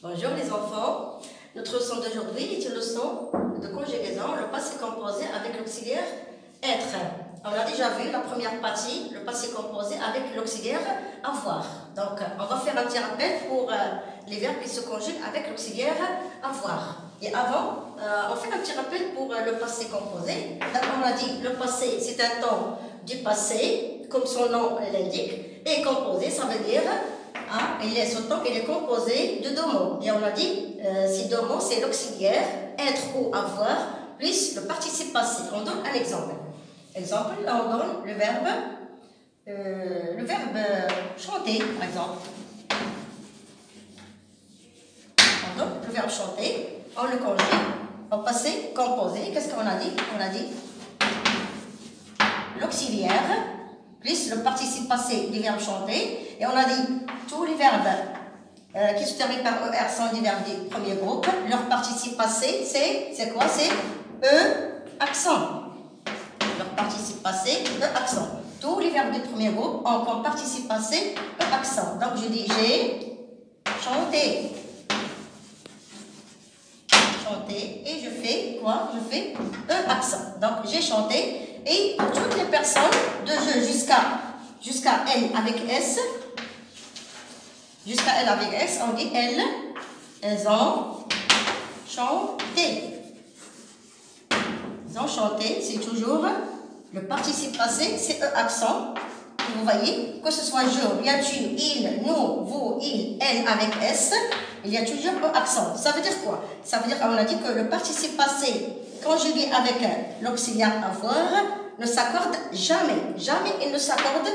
Bonjour les enfants, notre leçon d'aujourd'hui est une leçon de conjugaison, le passé composé avec l'auxiliaire être. On a déjà vu la première partie, le passé composé avec l'auxiliaire avoir. Donc on va faire un petit rappel pour les verbes qui se conjuguent avec l'auxiliaire avoir. Et avant, on fait un petit rappel pour le passé composé. Donc on a dit le passé c'est un temps du passé, comme son nom l'indique, et composé ça veut dire ce temps il est composé de deux mots. Et on a dit, ces deux mots, c'est l'auxiliaire, être ou avoir, plus le participe passé. On donne un exemple. Exemple, là on donne le verbe chanter, par exemple. On donne le verbe chanter, on le conjugue, au passé composé. Qu'est-ce qu'on a dit? On a dit l'auxiliaire, plus le participe passé du verbe chanter. Et on a dit tous les verbes qui se terminent par ER sont des verbes du premier groupe. Leur participe passé, c'est quoi? C'est E accent. Leur participe passé, E accent. Tous les verbes du premier groupe ont comme participe passé E accent. Donc je dis j'ai chanté. Chanté. Et je fais quoi? Je fais E accent. Donc j'ai chanté. Et pour toutes les personnes de jeu jusqu'à L avec S, jusqu'à L avec S, on dit elles ont chanté. Ils ont chanté, c'est toujours le participe passé, c'est E accent. Vous voyez, que ce soit je, bien tu, il, nous, vous, il, elle avec S, il y a toujours E accent. Ça veut dire quoi? Ça veut dire qu'on a dit que le participe passé conjugué avec l'auxiliaire avoir ne s'accorde jamais. Jamais il ne s'accorde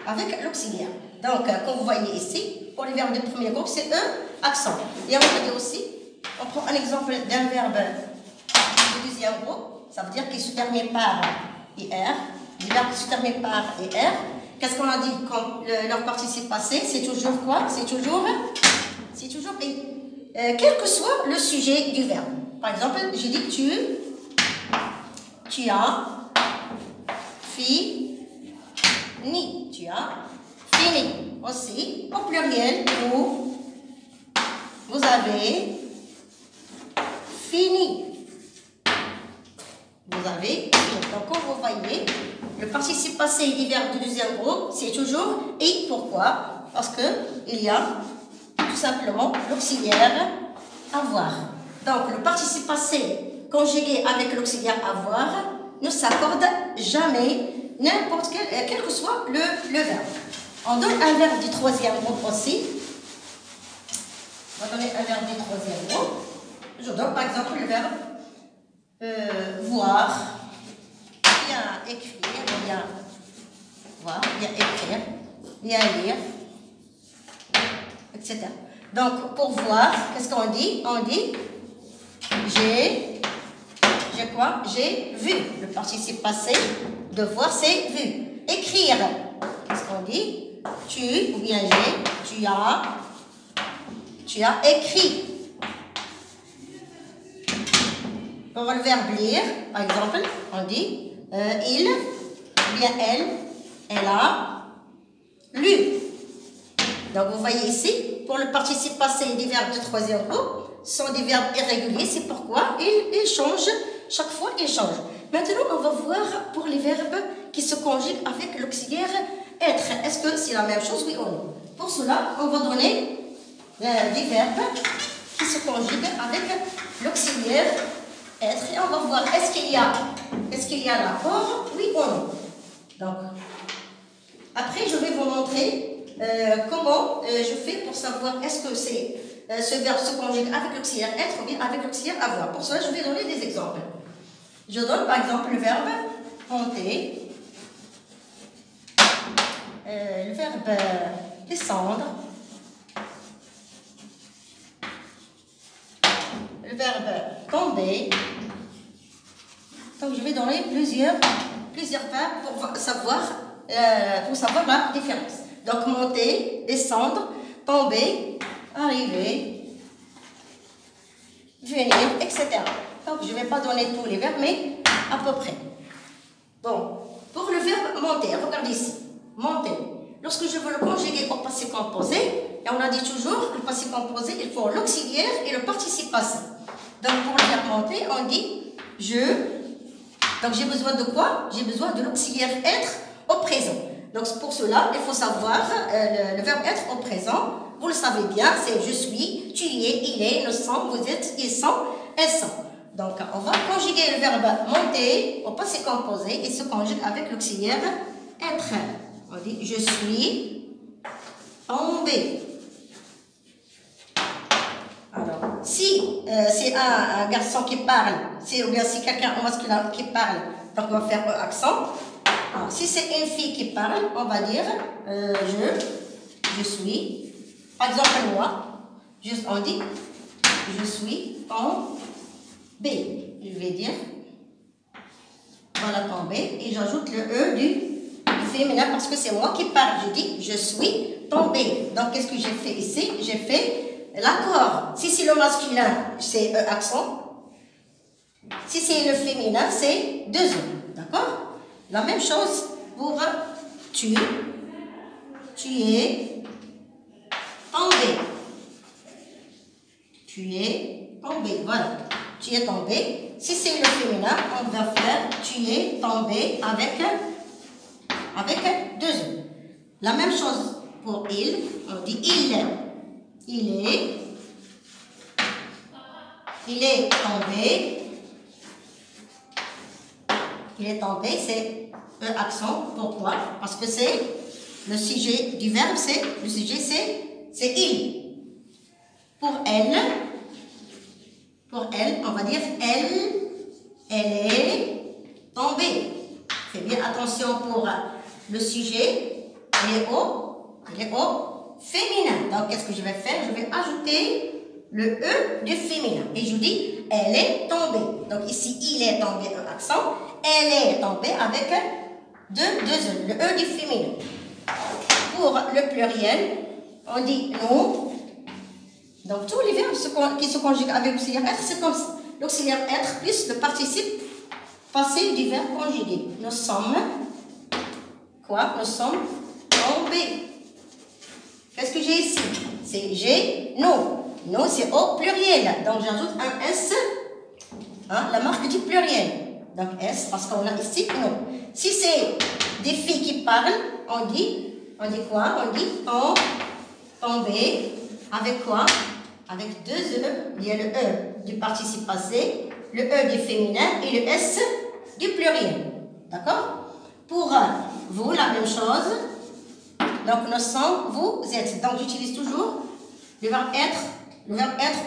avec l'auxiliaire. Donc, comme vous voyez ici, pour les verbes du premier groupe, c'est E accent. Et on va dire aussi, on prend un exemple d'un verbe du deuxième groupe, ça veut dire qu'il se termine par IR. Les verbes qui se terminent par IR. Qu'est-ce qu'on a dit quand leur participe passé? C'est toujours quoi? C'est toujours I. Quel que soit le sujet du verbe. Par exemple, j'ai dit tu as fini. Tu as fini. Aussi, au pluriel, vous avez fini. Vous avez fini. Donc, comme vous voyez, le participe passé du verbe du deuxième groupe, c'est toujours I. Pourquoi? Parce qu'il y a tout simplement l'auxiliaire avoir. Donc, le participe passé conjugué avec l'auxiliaire avoir ne s'accorde jamais, n'importe quel que soit le verbe. On donne un verbe du troisième groupe aussi. On va donner un verbe du troisième groupe. Je donne par exemple le verbe voir, bien écrire, bien voir, bien écrire, bien lire, etc. Donc, pour voir, qu'est-ce qu'on dit? On dit j'ai quoi? J'ai vu. Le participe passé de voir, c'est vu. Écrire, qu'est-ce qu'on dit? Tu, ou bien j'ai, tu as écrit. Pour le verbe lire, par exemple, on dit il, ou bien elle a lu. Donc, vous voyez ici, pour le participe passé des verbes du troisième groupe, sont des verbes irréguliers. C'est pourquoi ils changent. Chaque fois, ils changent. Maintenant, on va voir pour les verbes qui se conjuguent avec l'auxiliaire être. Est-ce que c'est la même chose, oui ou non? Pour cela, on va donner des verbes qui se conjuguent avec l'auxiliaire être. Et on va voir, est-ce qu'il y a l'accord, oui ou non? Donc, après, je vais vous montrer comment je fais pour savoir est-ce que ce verbe se conjugue avec l'auxiliaire être ou bien avec l'auxiliaire avoir. Pour cela, je vais donner des exemples. Je donne par exemple le verbe monter, le verbe descendre, le verbe tomber. Donc je vais donner plusieurs verbes pour savoir la différence. Donc monter, descendre, tomber, arriver, venir, etc. Donc je ne vais pas donner tous les verbes, mais à peu près. Bon, pour le verbe monter, regardez ici. Monter. Lorsque je veux le conjuguer au passé composé, Et on a dit toujours, le passé composé, il faut l'auxiliaire et le participe passé. Donc pour le faire monter, on dit je. Donc j'ai besoin de quoi? J'ai besoin de l'auxiliaire être au présent. Donc pour cela, il faut savoir le verbe être au présent. Vous le savez bien, c'est je suis, tu y es, il est, nous sommes, vous êtes, ils sont, elles sont. Donc on va conjuguer le verbe monter au passé composé et se conjugue avec l'auxiliaire être. On dit je suis tombé. Alors, si c'est un garçon qui parle, ou bien si quelqu'un en masculin qui parle, donc on va faire un accent. Alors, si c'est une fille qui parle, on va dire je suis. Par exemple, moi, on dit je suis tombé. Je vais dire voilà tombé et j'ajoute le E du féminin parce que c'est moi qui parle. Je dis je suis tombé. Donc, qu'est-ce que j'ai fait ici? J'ai fait l'accord. Si c'est le masculin, c'est E accent. Si c'est le féminin, c'est 2 E. D'accord? La même chose pour tu es tombé. Tu es tombé. Voilà. Tu es tombé. Si c'est le féminin, on va faire tu es tombé avec 2 E. La même chose pour il. On dit il est tombé. Il est tombé, c'est E accent. Pourquoi? Parce que c'est le sujet du verbe, le sujet c'est il. Pour elle, on va dire elle est tombée. Faites bien attention pour le sujet, il est au féminin. Donc, qu'est-ce que je vais faire? Je vais ajouter le E du féminin. Et je dis, elle est tombée. Donc, ici, il est tombé, un accent. Elle est tombée avec deux E, le E du féminin. Pour le pluriel, on dit nous. Donc, tous les verbes qui se conjuguent avec l'auxiliaire être, c'est comme ça. L'auxiliaire être plus le participe passé du verbe conjugué. Nous sommes, quoi? Nous sommes tombés. Qu'est-ce que j'ai ici? C'est j'ai, nous. Nous, c'est au pluriel. Donc, j'ajoute un S, la marque du pluriel. Donc, S, parce qu'on a ici nous. Si c'est des filles qui parlent, on dit quoi? On dit tomber. Avec quoi? Avec 2 E. Il y a le E du participe passé, le E du féminin et le S du pluriel. D'accord? Pour vous, la même chose. Donc, nous sommes, vous êtes. Donc, j'utilise toujours le verbe être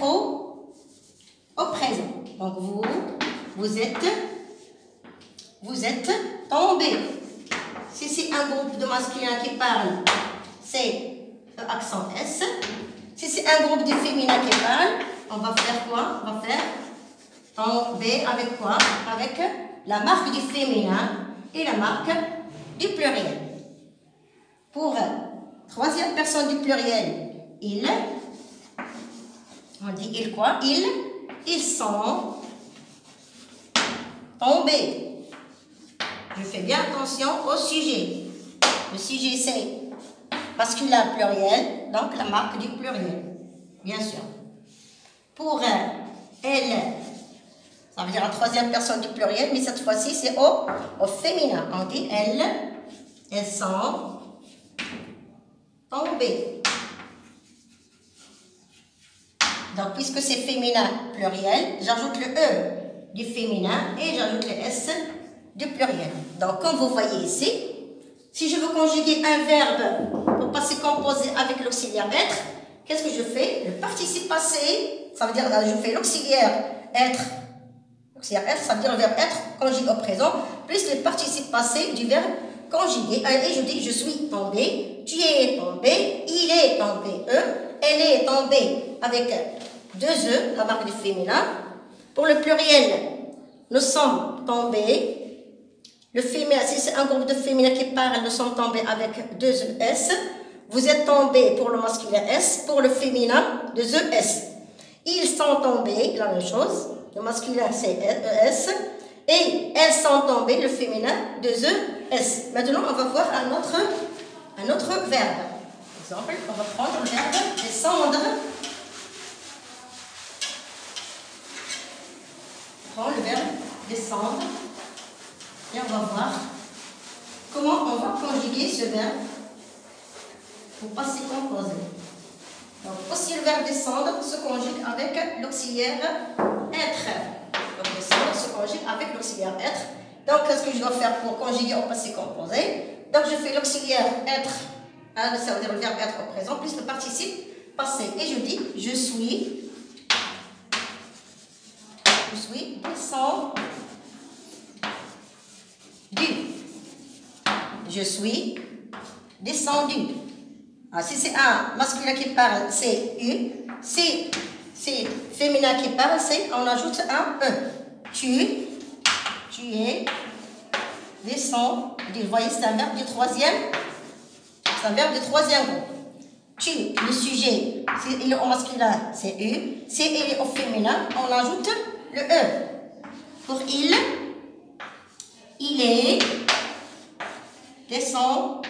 au présent. Donc, vous êtes tombé. Si c'est un groupe de masculins qui parle, c'est accent S. Si c'est un groupe de féminins qui parle, on va faire quoi? On va faire tomber avec quoi? Avec la marque du féminin et la marque du pluriel. Pour troisième personne du pluriel, il, on dit il quoi? Ils sont tombés. Je fais bien attention au sujet. Le sujet c'est masculin pluriel, donc la marque du pluriel, bien sûr. Pour elle, ça veut dire la troisième personne du pluriel, mais cette fois-ci c'est au féminin. On dit elles sont tombées. Donc, puisque c'est féminin pluriel, j'ajoute le E du féminin et j'ajoute le S du pluriel. Donc, comme vous voyez ici, si je veux conjuguer un verbe pour passer composé avec l'auxiliaire être, qu'est-ce que je fais? Le participe passé, ça veut dire je fais l'auxiliaire être. L'auxiliaire être, ça veut dire le verbe être conjugué au présent, plus le participe passé du verbe conjugué. Et je dis je suis tombé, tu es tombé, il est tombé, elle est tombée avec 2 E, la marque du féminin. Pour le pluriel, nous sommes tombés. Le féminin, si c'est un groupe de féminins qui parle, nous sommes tombés avec 2 E S. Vous êtes tombés pour le masculin S, pour le féminin 2 E S. Ils sont tombés, la même chose. Le masculin c'est ES. Et elles sont tombées, le féminin 2 E S. Maintenant, on va voir un autre verbe. Exemple, on va prendre le verbe descendre. On prend le verbe descendre et on va voir comment on va conjuguer ce verbe pour passé composé. Donc, aussi le verbe descendre se conjugue avec l'auxiliaire être. Donc, descendre se conjugue avec l'auxiliaire être. Donc, qu'est-ce que je dois faire pour conjuguer au passé composé? Donc, je fais l'auxiliaire être, hein, ça veut dire le verbe être au présent, plus le participe passé. Et je dis, je suis descendu. Je suis descendu. Alors, si c'est un masculin qui parle, c'est U. Si c'est féminin qui parle, c'est on ajoute un E. Tu es descendu. Vous voyez, c'est un verbe du troisième. C'est un verbe du troisième groupe. Tu, le sujet, si il est au masculin, c'est U. Si il est au féminin, on ajoute le E. Pour il est descendu.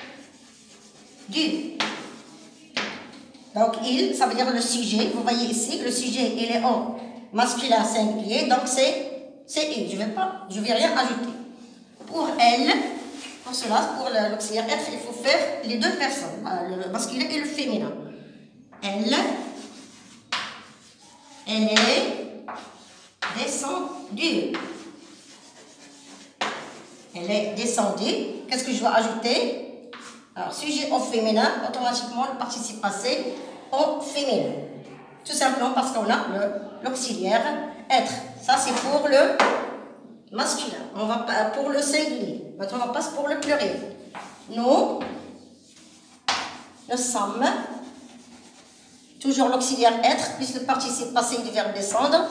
Donc, il, ça veut dire le sujet. Vous voyez ici, le sujet, il est au masculin singulier. Donc, c'est il. Je ne vais rien ajouter. Pour elle, pour cela, pour l'auxiliaire être, il faut faire les deux personnes, le masculin et le féminin. Elle est descendue. Elle est descendue. Qu'est-ce que je dois ajouter? Alors, sujet au féminin, automatiquement le participe passé au féminin. Tout simplement parce qu'on a l'auxiliaire être. Ça, c'est pour le masculin. On va pour le singulier. Maintenant, on passe pour le pluriel. Nous sommes, toujours l'auxiliaire être, plus le participe passé du verbe descendre,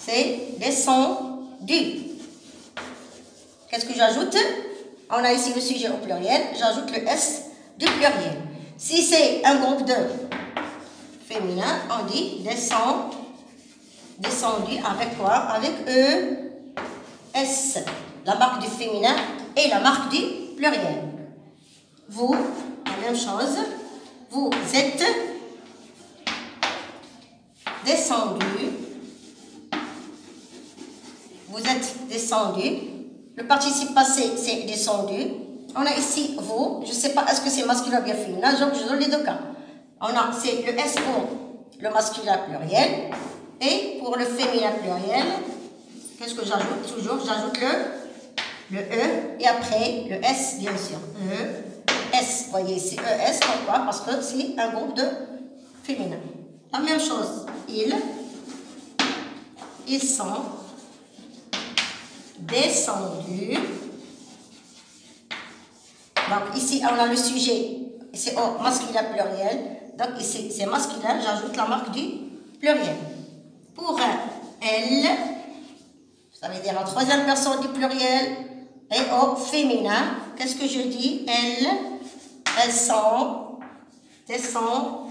c'est descendu. Qu'est-ce que j'ajoute? On a ici le sujet au pluriel, j'ajoute le S du pluriel. Si c'est un groupe de féminin, on dit descendu avec quoi? Avec E, S, la marque du féminin et la marque du pluriel. Vous, la même chose, vous êtes descendu. Vous êtes descendu. Le participe passé, c'est descendu. On a ici vous. Je ne sais pas, est-ce que c'est masculin ou bien féminin? Donc, je donne les deux cas. On a, c'est le S pour le masculin pluriel. Et pour le féminin pluriel, qu'est-ce que j'ajoute? Toujours, j'ajoute le E. Et après, le S, bien sûr. E, S. Vous voyez ici, ES. Pourquoi? Parce que c'est un groupe de féminin. La même chose. Ils sont descendus. Donc ici on a le sujet, c'est au masculin pluriel. Donc ici c'est masculin, j'ajoute la marque du pluriel. Pour elle, ça veut dire la troisième personne du pluriel, et au féminin, qu'est-ce que je dis? Elles sont descendues.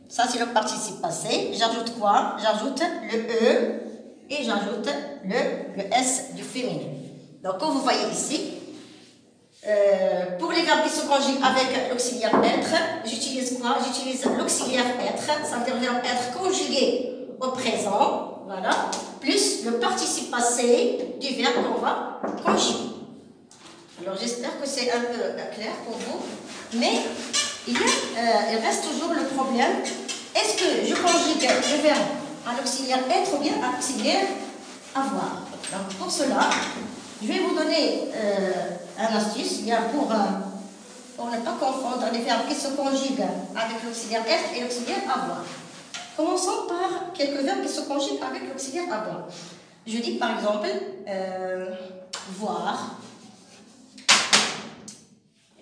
Ça, c'est le participe passé. J'ajoute quoi? J'ajoute le E et j'ajoute le S du féminin. Donc, comme vous voyez ici, pour les verbes qui se conjuguent avec l'auxiliaire être, j'utilise quoi? J'utilise l'auxiliaire être, ça veut dire le verbe être conjugué au présent, voilà, plus le participe passé du verbe qu'on va conjuguer. Alors, j'espère que c'est un peu clair pour vous, mais il reste toujours le problème. Est-ce que je conjugue le verbe à l'auxiliaire être ou bien à l'auxiliaire avoir? Donc pour cela, je vais vous donner un astuce bien pour ne pas confondre les verbes qui se conjuguent avec l'auxiliaire être et l'auxiliaire avoir. Commençons par quelques verbes qui se conjuguent avec l'auxiliaire avoir. Je dis par exemple voir,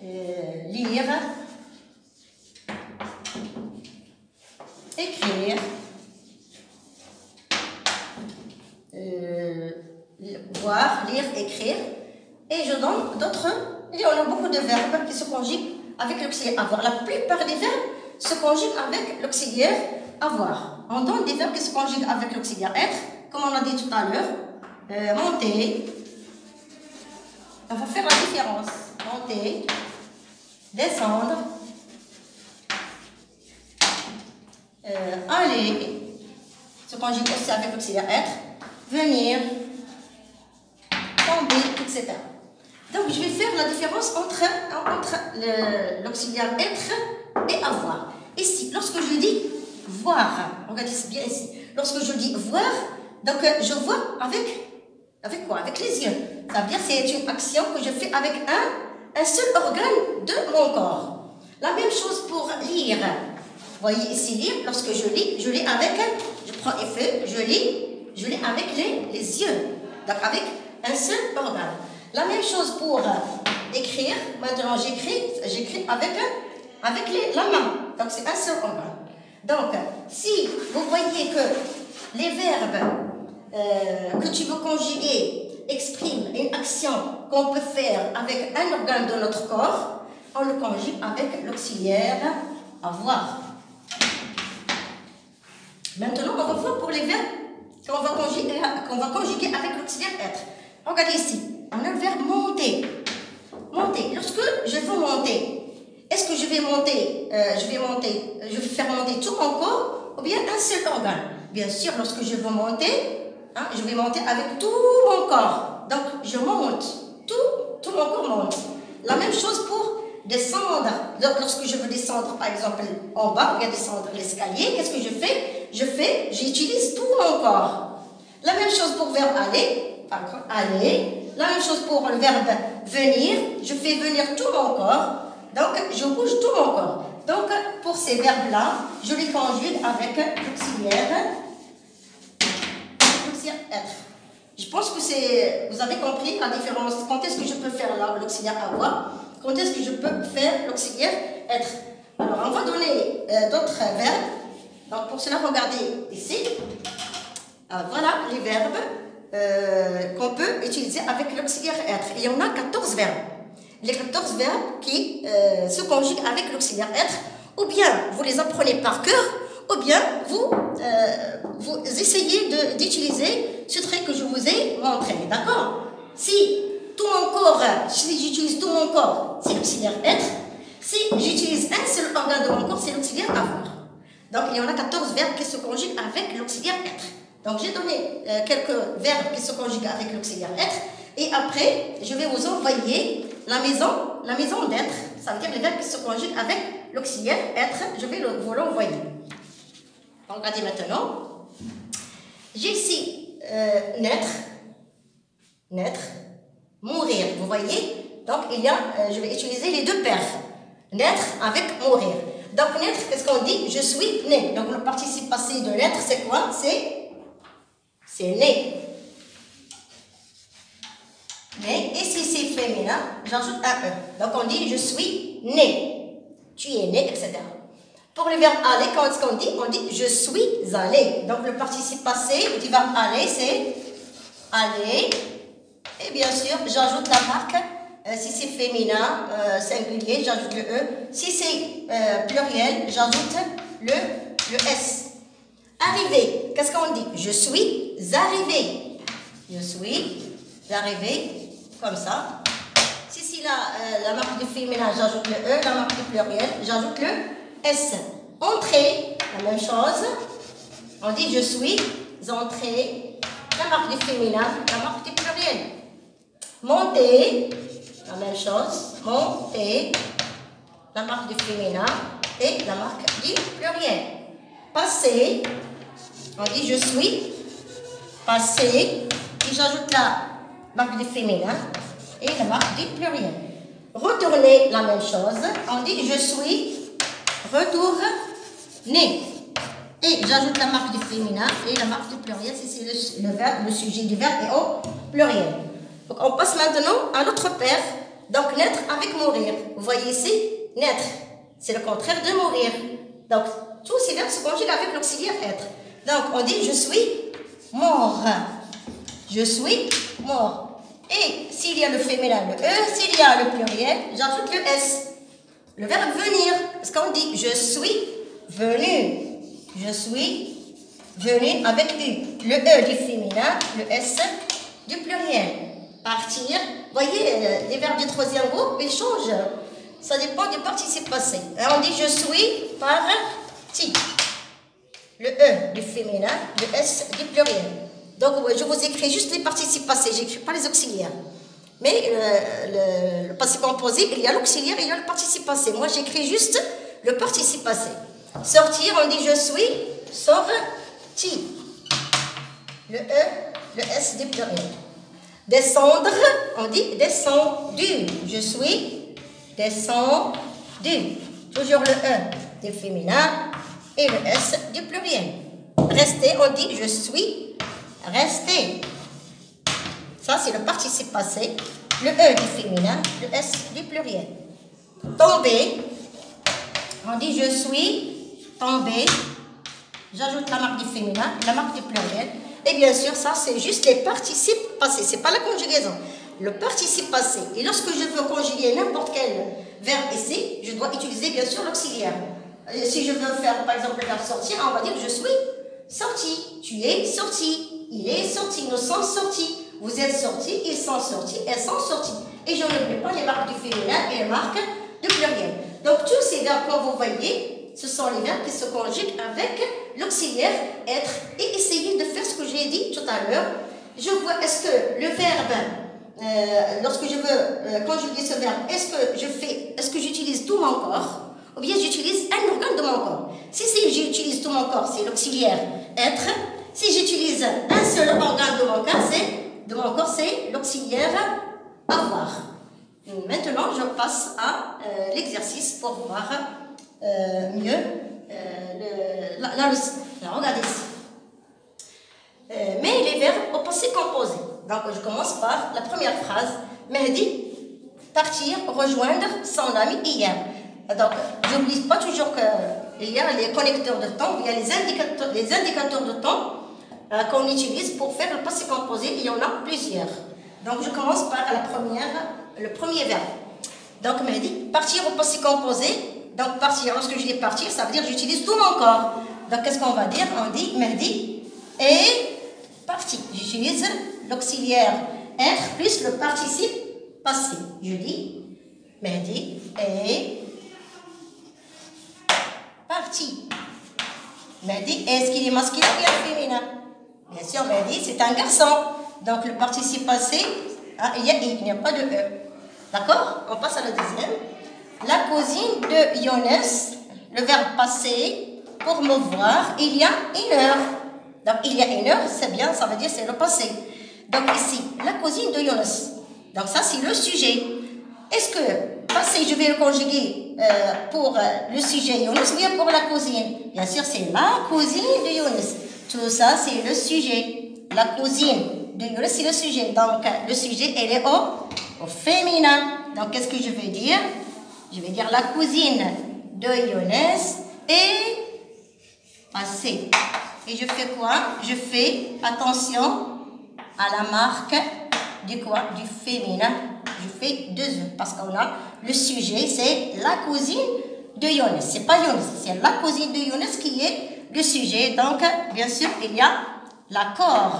lire, écrire, voir, lire, écrire, et je donne d'autres. Il y en a beaucoup de verbes qui se conjuguent avec l'auxiliaire avoir. La plupart des verbes se conjuguent avec l'auxiliaire avoir. On donne des verbes qui se conjuguent avec l'auxiliaire être, comme on a dit tout à l'heure. Monter. On va faire la différence. monter, descendre, aller, se conjugue aussi avec l'auxiliaire être, venir, tomber, etc. Donc, je vais faire la différence entre l'auxiliaire être et avoir. Ici, lorsque je dis voir, regardez bien ici, lorsque je dis voir, donc je vois avec quoi? Avec les yeux. Ça veut dire que c'est une action que je fais avec un seul organe de mon corps. La même chose pour lire. Vous voyez ici lire, lorsque je lis avec, je prends une feuille, je lis avec les yeux. Donc avec un seul organe. La même chose pour écrire. Maintenant j'écris avec la main. Donc c'est un seul organe. Donc si vous voyez que les verbes que tu veux conjuguer expriment une action qu'on peut faire avec un organe de notre corps, on le conjugue avec l'auxiliaire avoir. Maintenant, on va voir pour les verbes qu'on va conjuguer avec l'auxiliaire être. Regardez ici, on a le verbe monter. Monter. Lorsque je veux monter, est-ce que je vais faire monter tout mon corps ou bien un seul organe? Bien sûr, lorsque je veux monter, je vais monter avec tout mon corps. Donc, je monte. Tout mon corps monte. La même chose pour descendre. Donc, lorsque je veux descendre, par exemple, en bas, ou descendre l'escalier, qu'est-ce que je fais? J'utilise tout mon corps. La même chose pour le verbe aller. Aller. La même chose pour le verbe venir. Je fais venir tout mon corps. Donc, je bouge tout mon corps. Donc, pour ces verbes-là, je les conjugue avec l'auxiliaire être. Je pense que vous avez compris la différence. Quand est-ce que je peux faire l'auxiliaire avoir? Quand est-ce que je peux faire l'auxiliaire être? Alors, on va donner d'autres verbes. Donc, pour cela, regardez ici. Voilà les verbes qu'on peut utiliser avec l'auxiliaire être. Il y en a 14 verbes. Les 14 verbes qui se conjuguent avec l'auxiliaire être, ou bien vous les apprenez par cœur, ou bien vous essayez d'utiliser ce trait que je vous ai montré, d'accord? Si j'utilise tout mon corps, c'est l'auxiliaire être. Si j'utilise un seul organe de mon corps, c'est l'auxiliaire avoir. Donc, il y en a 14 verbes qui se conjuguent avec l'auxiliaire être. Donc, j'ai donné quelques verbes qui se conjuguent avec l'auxiliaire être. Et après, je vais vous envoyer la maison d'être. Ça veut dire les verbes qui se conjuguent avec l'auxiliaire être. Je vais vous l'envoyer. Regardez maintenant. J'ai ici naître, mourir. Vous voyez? Donc, je vais utiliser les deux paires. Naître avec mourir. Donc, naître, qu'est-ce qu'on dit? Je suis né. Donc, le participe passé de naître, c'est quoi? C'est né. Né. Et si c'est féminin, j'ajoute un E. Donc, on dit je suis né. Tu es né, etc. Pour le verbe aller, qu'est-ce qu'on dit? On dit je suis allé. Donc, le participe passé du verbe aller, c'est aller. Et bien sûr, j'ajoute la marque. Si c'est féminin, singulier, j'ajoute le E. Si c'est pluriel, j'ajoute le S. Arrivé, qu'est-ce qu'on dit? Je suis arrivé. Je suis arrivé, comme ça. Si c'est la marque du féminin, j'ajoute le E. La marque du pluriel, j'ajoute le S. Entrée, la même chose. On dit je suis entré. La marque du féminin, la marque du pluriel. Monter. La même chose, monter, la marque du féminin et la marque du pluriel. Passer, on dit je suis passé, et j'ajoute la marque du féminin et la marque du pluriel. Retourner, la même chose, on dit je suis retourné. Et j'ajoute la marque du féminin et la marque du pluriel, si c'est le sujet du verbe est au pluriel. Donc, on passe maintenant à notre paire. Donc, naître avec mourir. Vous voyez ici, naître, c'est le contraire de mourir. Donc, tous ces verbes se conjuguent avec l'auxiliaire être. Donc, on dit je suis mort. Je suis mort. Et s'il y a le féminin, le E, s'il y a le pluriel, j'ajoute le S. Le verbe venir, parce qu'on dit je suis venu. Je suis venu avec U. Le E du féminin, le S du pluriel. Partir, voyez, les verbes du troisième groupe, ils changent. Ça dépend du participe passé. On dit je suis parti. Le E du féminin, le S du pluriel. Donc, je vous écris juste les participes passés, je n'écris pas les auxiliaires. Mais le passé composé, il y a l'auxiliaire et il y a le participe passé. Moi, j'écris juste le participe passé. Sortir, on dit je suis sorti. Le E, le S du pluriel. Descendre, on dit descendu. Je suis descendu. Toujours le E du féminin et le S du pluriel. Rester, on dit je suis resté. Ça, c'est le participe passé. Le E du féminin, le S du pluriel. Tomber, on dit je suis tombé. J'ajoute la marque du féminin, la marque du pluriel. Et bien sûr, ça, c'est juste les participes passés. Ce n'est pas la conjugaison. Le participe passé. Et lorsque je veux conjuguer n'importe quel verbe ici, je dois utiliser bien sûr l'auxiliaire. Si je veux faire, par exemple, le verbe sortir, on va dire je suis sorti. Tu es sorti. Il est sorti. Nous sommes sortis. Vous êtes sortis. Ils sont sortis. Elles sont sorties. Et je n'oublie pas les marques du féminin et les marques du pluriel. Donc, tous ces verbes que vous voyez, ce sont les verbes qui se conjuguent avec l'auxiliaire être. Et essayez de faire ce que j'ai dit tout à l'heure. Je vois, est-ce que le verbe, lorsque je veux conjuguer ce verbe, est-ce que j'utilise tout mon corps ou bien j'utilise un organe de mon corps? Si j'utilise tout mon corps, c'est l'auxiliaire être. Si j'utilise un seul organe de mon corps, c'est l'auxiliaire avoir. Maintenant, je passe à l'exercice pour voir mieux la leçon. Alors, regardez ici. Mais les verbes au passé composé. Donc, je commence par la première phrase. Mehdi, partir, rejoindre son ami hier. Donc, je n'oublie pas toujours qu'il y a les connecteurs de temps, il y a les indicateurs de temps qu'on utilise pour faire le passé composé. Il y en a plusieurs. Donc, je commence par le premier verbe. Donc, Mehdi, partir au passé composé. Donc, partir, lorsque je dis partir, ça veut dire que j'utilise tout mon corps. Donc, qu'est-ce qu'on va dire? On dit Mehdi est parti. J'utilise l'auxiliaire être plus le participe passé. Je dis Mehdi est parti. Mehdi, est-ce qu'il est masculin ou bien féminin? Bien sûr, Mehdi, c'est un garçon. Donc, le participe passé, il n'y a pas de E. D'accord? On passe à la deuxième. La cousine de Younes, le verbe passé, pour me voir, il y a une heure. Donc, il y a une heure, c'est bien, ça veut dire c'est le passé. Donc, ici, la cousine de Younes. Donc, ça, c'est le sujet. Est-ce que passé, je vais le conjuguer pour le sujet Younes ou bien pour la cousine? Bien sûr, c'est la cousine de Younes. Tout ça, c'est le sujet. La cousine de Younes, c'est le sujet. Donc, le sujet, elle est au féminin. Donc, qu'est-ce que je vais dire? Je vais dire la cousine de Younes est passée. Et je fais quoi? Je fais attention à la marque du quoi? Du féminin. Je fais 2 E parce qu'on a le sujet, c'est la cousine de Younes. C'est pas Younes, c'est la cousine de Younes qui est le sujet. Donc, bien sûr, il y a l'accord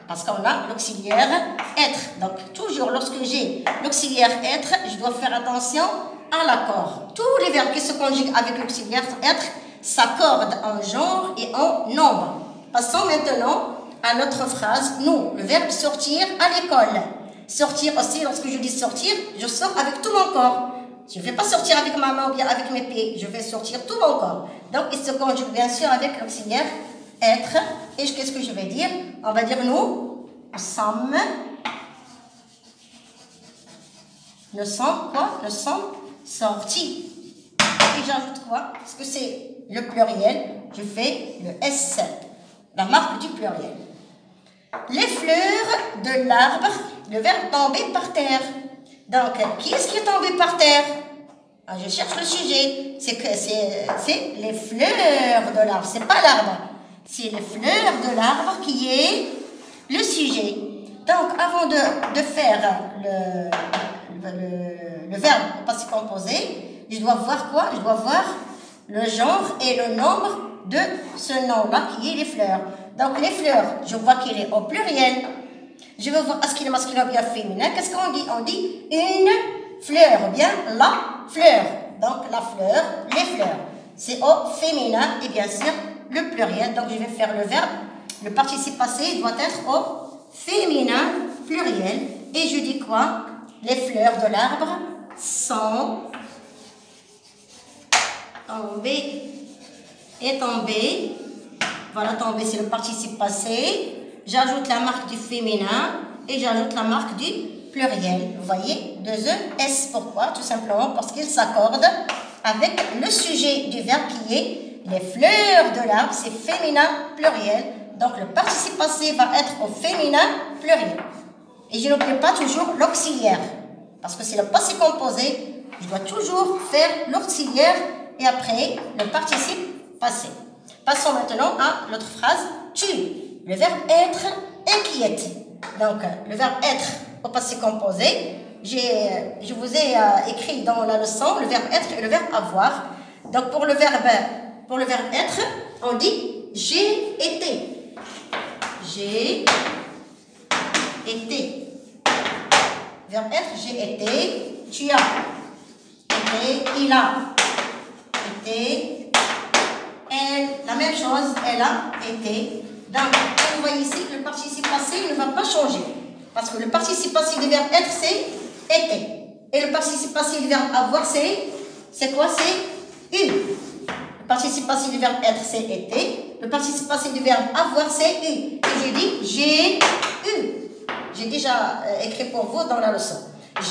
parce qu'on a l'auxiliaire être. Donc, toujours lorsque j'ai l'auxiliaire être, je dois faire attention à l'accord. Tous les verbes qui se conjuguent avec l'auxiliaire être s'accordent en genre et en nombre. Passons maintenant à notre phrase. Nous, le verbe sortir à l'école. Sortir aussi, lorsque je dis sortir, je sors avec tout mon corps. Je ne vais pas sortir avec ma main ou bien avec mes pieds. Je vais sortir tout mon corps. Donc, il se conjugue bien sûr avec l'auxiliaire être. Et qu'est-ce que je vais dire? On va dire nous sommes. Nous sommes quoi? Nous sommes sortis. Et j'ajoute quoi? Parce que c'est le pluriel, je fais le S, la marque du pluriel. Les fleurs de l'arbre, le verbe tomber par terre. Donc, qui est-ce qui est tombé par terre? Je cherche le sujet. C'est les fleurs de l'arbre, c'est pas l'arbre. C'est les fleurs de l'arbre qui est le sujet. Donc, avant de faire le verbe passé composé, je dois voir quoi? Je dois voir le genre et le nombre de ce nom-là qui est les fleurs. Donc, les fleurs, je vois qu'il est au pluriel. Je veux voir est-ce qu'il est masculin ou bien féminin. Qu'est-ce qu'on dit? On dit une fleur ou bien la fleur. Donc la fleur, les fleurs. C'est au féminin et bien sûr le pluriel. Donc je vais faire le verbe. Le participe passé doit être au féminin pluriel. Et je dis quoi? Les fleurs de l'arbre sont tombées et tombées. Voilà, tombées, c'est le participe passé. J'ajoute la marque du féminin et j'ajoute la marque du pluriel. Vous voyez, 2 ES. Pourquoi? Tout simplement parce qu'il s'accorde avec le sujet du verbe qui est les fleurs de l'arbre. C'est féminin pluriel. Donc le participe passé va être au féminin pluriel. Et je n'oublie pas toujours l'auxiliaire. Parce que c'est le passé composé. Je dois toujours faire l'auxiliaire et après le participe passé. Passons maintenant à l'autre phrase. Tu. Le verbe être inquiète. Donc, le verbe être au passé composé. Je vous ai écrit dans la leçon le verbe être et le verbe avoir. Donc, pour le verbe être, on dit j'ai été. J'ai été. Verbe être, j'ai été. Tu as été. Il a été. Elle, la même chose, elle a été. Donc, vous voyez ici que le participe passé ne va pas changer. Parce que le participe passé du verbe être, c'est été. Et le participe passé du verbe avoir, c'est quoi? C'est eu. Le participe passé du verbe être, c'est été. Le participe passé du verbe avoir, c'est eu. Et je dis j'ai eu. J'ai déjà écrit pour vous dans la leçon.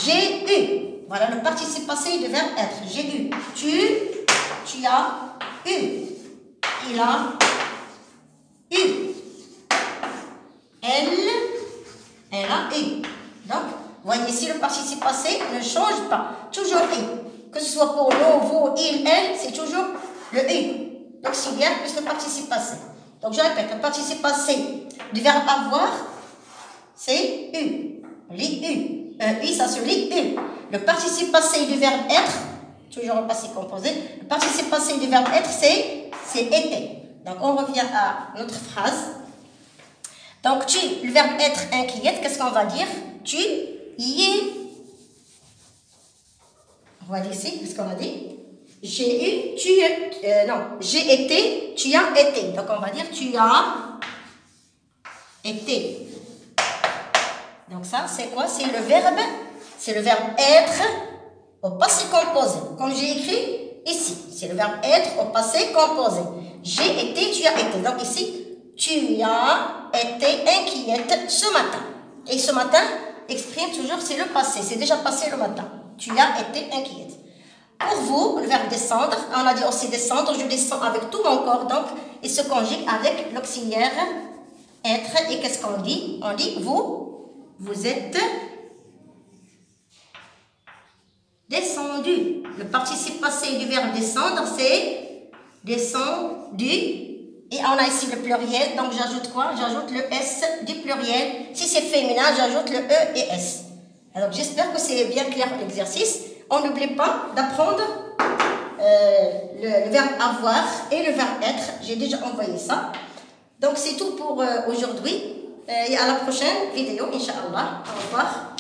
J'ai eu. Voilà le participe passé du verbe être. J'ai eu. Tu as eu. Il a eu. Elle a eu. Donc, voyez ici, le participe passé ne change pas. Toujours eu. Que ce soit pour nous, vous, il, elle, c'est toujours le eu. L'auxiliaire plus le participe passé. Donc, je répète, le participe passé du verbe avoir, c'est eu. Lit eu. Ça se lit eu. Le participe passé du verbe être, toujours le passé composé, le participe passé du verbe être, c'est été. Donc, on revient à notre phrase. Donc, le verbe être inquiète, qu'est-ce qu'on va dire? Tu y es. On va dire ici, qu'est-ce qu'on a dit? J'ai eu, j'ai été, tu as été. Donc, on va dire tu as été. Donc, ça, c'est quoi? C'est le verbe être au passé composé. Comme j'ai écrit ici, c'est le verbe être au passé composé. J'ai été, tu as été. Donc, ici, tu as été inquiète ce matin. Et ce matin exprime toujours, c'est le passé. C'est déjà passé le matin. Tu as été inquiète. Pour vous, le verbe descendre, on a dit aussi descendre. Je descends avec tout mon corps. Donc, il se conjugue avec l'auxiliaire être. Et qu'est-ce qu'on dit? On dit vous êtes descendu. Le participe passé du verbe descendre, c'est descendu. Et on a ici le pluriel, donc j'ajoute quoi? J'ajoute le S du pluriel. Si c'est féminin, j'ajoute le E et S. Alors j'espère que c'est bien clair l'exercice. On n'oublie pas d'apprendre le verbe avoir et le verbe être. J'ai déjà envoyé ça. Donc c'est tout pour aujourd'hui. Et à la prochaine vidéo, Inch'Allah. Au revoir.